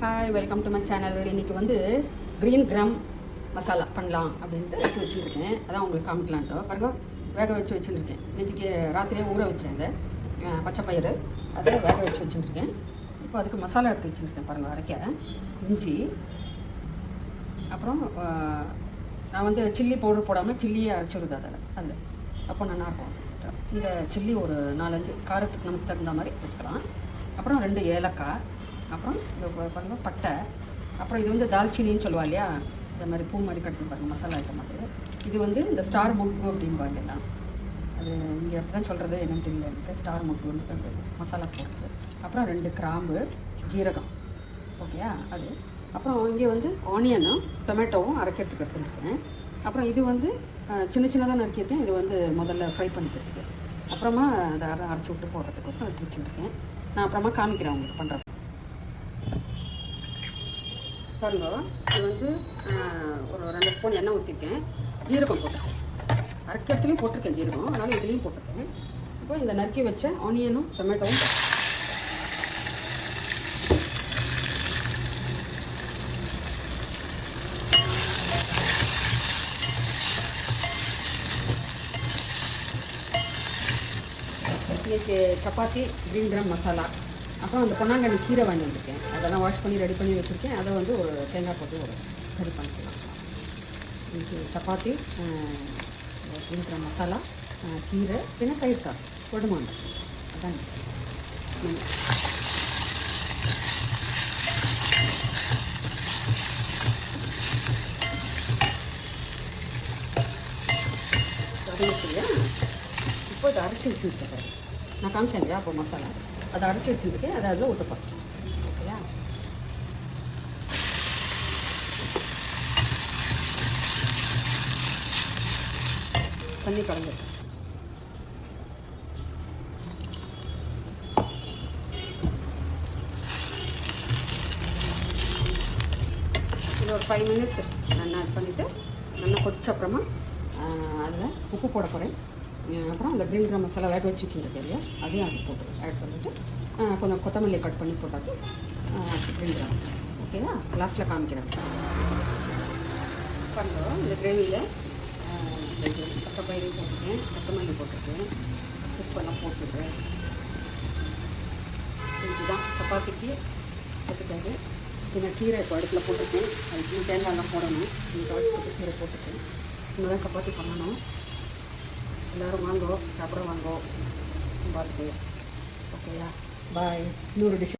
Hi, welcome to my channel. இன்னைக்கு வந்து green gram masala பண்ணலாம் அப்படின்ட்டு எடுத்து வச்சுருக்கேன். அதான் உங்களுக்கு காமிக்கலான்ட்டு பாருங்க. வேக வச்சு வச்சுருக்கேன். நேற்றுக்கு ராத்திரியே ஊற வச்சேன். அதை பச்சை பயிறு அதை வேக வச்சு வச்சுருக்கேன். இப்போ அதுக்கு மசாலா எடுத்து வச்சுருக்கேன் பாருங்கள். அரைக்க இஞ்சி, அப்புறம் நான் வந்து சில்லி பவுடர் போடாமல் சில்லியை அரைச்சிடுது அதில் அப்போ நல்லாயிருக்கும். இந்த சில்லி ஒரு 4-5 காரத்துக்கு நமக்கு தகுந்த மாதிரி வச்சுக்கலாம். அப்புறம் 2 ஏலக்காய், அப்புறம் இந்த பாருங்கள் பட்டை, அப்புறம் இது வந்து தால்ச்சினின்னு சொல்லுவா இல்லையா, இந்த மாதிரி பூ மாதிரி கட்டு பாருங்கள் மசாலா ஐட்டம். அது இது வந்து இந்த ஸ்டார் முக்கு அப்படின்பாங்க எல்லாம். அது இங்கே அப்படி தான் சொல்கிறது, என்னன்னு தெரியல எனக்கு. ஸ்டார் முக்குன்னு மசாலா போடுறது. அப்புறம் 2 கிராம்பு, ஜீரகம், ஓகேயா அது. அப்புறம் இங்கே வந்து ஆனியனும் டொமேட்டோவும் அரைக்கிறதுக்கு எடுத்துருக்கேன். அப்புறம் இது வந்து சின்ன சின்னதாக நறுக்கியிருக்கேன். இது வந்து முதல்ல ஃப்ரை பண்ணிக்கிறதுக்கு, அப்புறமா அதை அரைச்சி விட்டு போடுறதுக்கோசம் எடுத்து வச்சுருக்கேன். நான் அப்புறமா காமிக்கிறேன் உங்களுக்கு பண்ணுறேன் பாருங்க. இது வந்து ஒரு 2 ஸ்பூன் எண்ணெய் ஊற்றிருக்கேன். ஜீரகம் போட்டிருக்கேன், அரைக்கிறதுலையும் போட்டிருக்கேன் ஜீரகம், அதனால் இதுலேயும் போட்டிருக்கேன். இப்போ இந்த நறுக்கி வச்ச ஆனியனும் டொமேட்டோவும் இன்னைக்கு சப்பாத்தி கிரீன் கிராம் மசாலா, அப்புறம் அந்த பொன்னாங்கண்ணி கீரை வாங்கி வந்திருக்கேன். அதெல்லாம் வாஷ் பண்ணி ரெடி பண்ணி வச்சுருக்கேன். அதை வந்து ஒரு தேங்காய் போட்டு ஒரு கறி பண்ணிக்கலாம். இன்னைக்கு சப்பாத்தி, கிரீன் கிராம் மசாலா, கீரை, பின்ன தயிர் சாதம், கொடுமாங்க. அதான் இல்லையா. இப்போ இதை அரைச்சி வச்சுருக்கேன். நான் காமிச்சேன் இல்லையா அப்போ மசாலா, அதை அரைச்சி வச்சுருக்கேன். அதை அதில் ஊற்றப்போம். ஓகேயா, தண்ணி கலந்து இது ஒரு 5 மினிட்ஸ் நல்லா ஆட் பண்ணிவிட்டு நல்லா கொதிச்ச அப்புறமா அதில் உப்பு போட போகிறேன். அப்புறம் அந்த கிரீன் கிராம் மசாலா வேக வச்சு வச்சுருக்கேன் இல்லையா, அதையும் அது போட்டு ஆட் பண்ணிவிட்டு கொஞ்சம் கொத்தமல்லி கட் பண்ணி போட்டாச்சு கிரீன் கிராம். ஓகேவா, லாஸ்ட்டில் காமிக்கிறேன். பண்ணுறோம் இந்த கிரேவியில் பச்சை பயிரையும் போட்டிருக்கேன், கொத்தமல்லி போட்டிருக்கேன், உப்பெல்லாம் போட்டுருக்கேன். இதுதான் சப்பாத்திக்கு போட்டுக்காது. பின்ன கீரை இப்போ அடுப்பில் போட்டிருக்கேன். அதுக்கு இன்னும் தேங்காயெல்லாம் போடணும். இந்த அடுப்பு கீரை போட்டுருக்கேன். இன்னும் தான் சப்பாத்தி பண்ணணும். எல்லோரும் வாங்கோ, சாப்பிட வாங்கோ பார்த்து. ஓகேயா, பாய். இன்னொரு டிஷ்